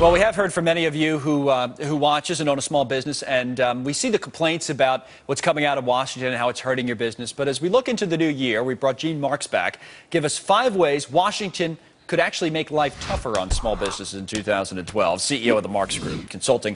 Well, we have heard from many of you who watches and own a small business, and we see the complaints about what's coming out of Washington and how it's hurting your business. But as we look into the new year, we brought Gene Marks back. Give us 5 ways Washington could actually make life tougher on small businesses in 2012. CEO of the Marks Group, consulting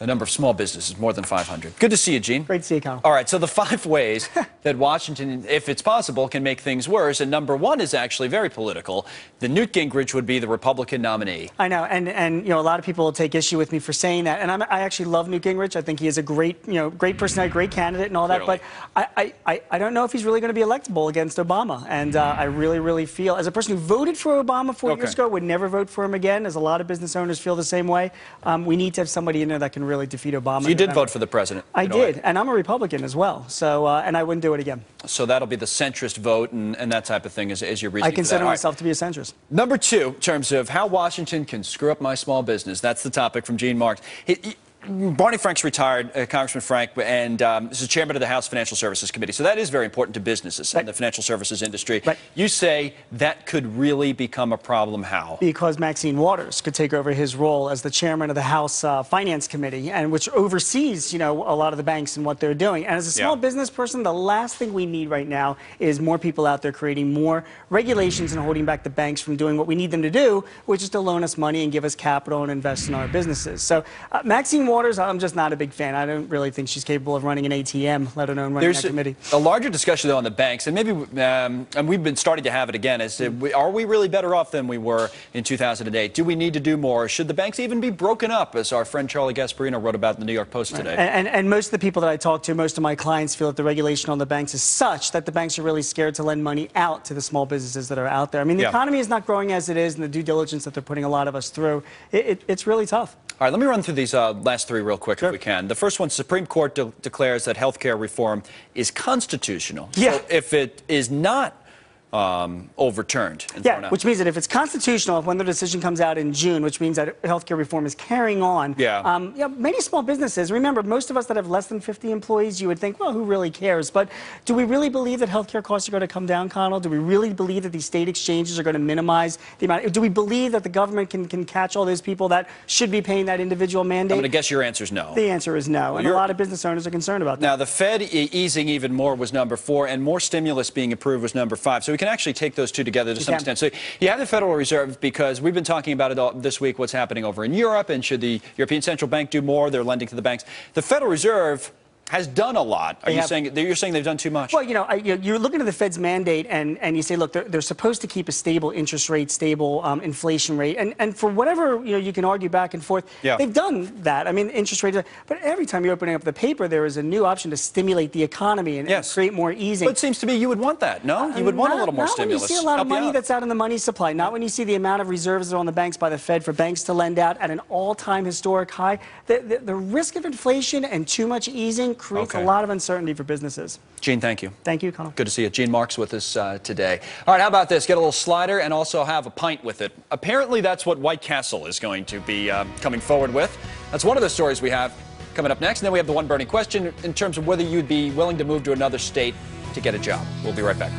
a number of small businesses, more than 500. Good to see you, Gene. Great to see you, Colin. All right, so the 5 ways that Washington, if it's possible, can make things worse. And number 1 is actually very political. The Newt Gingrich would be the Republican nominee. I know, and you know, a lot of people will take issue with me for saying that. And I actually love Newt Gingrich. I think he is a great, great personality, great candidate, and all that. Clearly. But I don't know if he's really going to be electable against Obama. And I really feel, as a person who voted for Obama 4 years ago, would never vote for him again. As a lot of business owners feel the same way. We need to have somebody in there that can really defeat Obama. So you did vote for the president. I did, and I'm a Republican as well. So, and I wouldn't do it again. So that'll be the centrist vote and that type of thing is your reason. I consider myself to be a centrist. Number 2, in terms of how Washington can screw up my small business. That's the topic from Gene Marks. Barney Frank's retired, Congressman Frank, and this is chairman of the House Financial Services Committee. So that is very important to businesses and the financial services industry. Right. You say that could really become a problem. How? Because Maxine Waters could take over his role as the chairman of the House Finance Committee, and which oversees, a lot of the banks and what they're doing. And as a small business person, the last thing we need right now is more people out there creating more regulations and holding back the banks from doing what we need them to do, which is to loan us money and give us capital and invest in our businesses. So Maxine Waters, I'm just not a big fan. I don't really think she's capable of running an ATM, let alone running that committee. There's a larger discussion, though, on the banks, and maybe and we've been starting to have it again, is are we really better off than we were in 2008? Do we need to do more? Should the banks even be broken up, as our friend Charlie Gasparino wrote about in the New York Post today? And most of the people that I talk to, most of my clients feel that the regulation on the banks is such that the banks are really scared to lend money out to the small businesses that are out there. I mean, the economy is not growing as it is, and the due diligence that they're putting a lot of us through, it's really tough. All right, let me run through these last 3 real quick if we can. The first one, Supreme Court declares that health care reform is constitutional. Yeah. So if it is not overturned. Which means that if it's constitutional, when the decision comes out in June, which means that healthcare reform is carrying on, many small businesses, remember, most of us that have less than 50 employees, you would think, well, who really cares? But do we really believe that healthcare costs are going to come down, Connell? Do we really believe that these state exchanges are going to minimize the amount? Do we believe that the government can catch all those people that should be paying that individual mandate? I'm going to guess your answer is no. The answer is no, and a lot of business owners are concerned about that. Now, the Fed easing even more was number 4, and more stimulus being approved was number 5. So we can actually take those 2 together to some extent. So you have the Federal Reserve, because we've been talking about it all this week, what's happening over in Europe, and should the European Central Bank do more? They're lending to the banks. The Federal Reserve has done a lot. You're saying they've done too much? Well, you're looking at the Fed's mandate, and you say, look, they're supposed to keep a stable interest rate, stable inflation rate, and for whatever you can argue back and forth, they've done that. I mean, interest rates, but every time you're opening up the paper, there is a new option to stimulate the economy and create more easing. But it seems to me you would want that, no? You would want a little more stimulus. Not when you see a lot of money that's out in the money supply. Not when you see the amount of reserves that are on the banks by the Fed for banks to lend out at an all-time historic high. The risk of inflation and too much easing creates a lot of uncertainty for businesses. Gene, thank you. Thank you, Colin. Good to see you. Gene Marks with us today. All right, how about this? Get a little slider and also have a pint with it. Apparently, that's what White Castle is going to be coming forward with. That's one of the stories we have coming up next. And then we have the one burning question in terms of whether you'd be willing to move to another state to get a job. We'll be right back.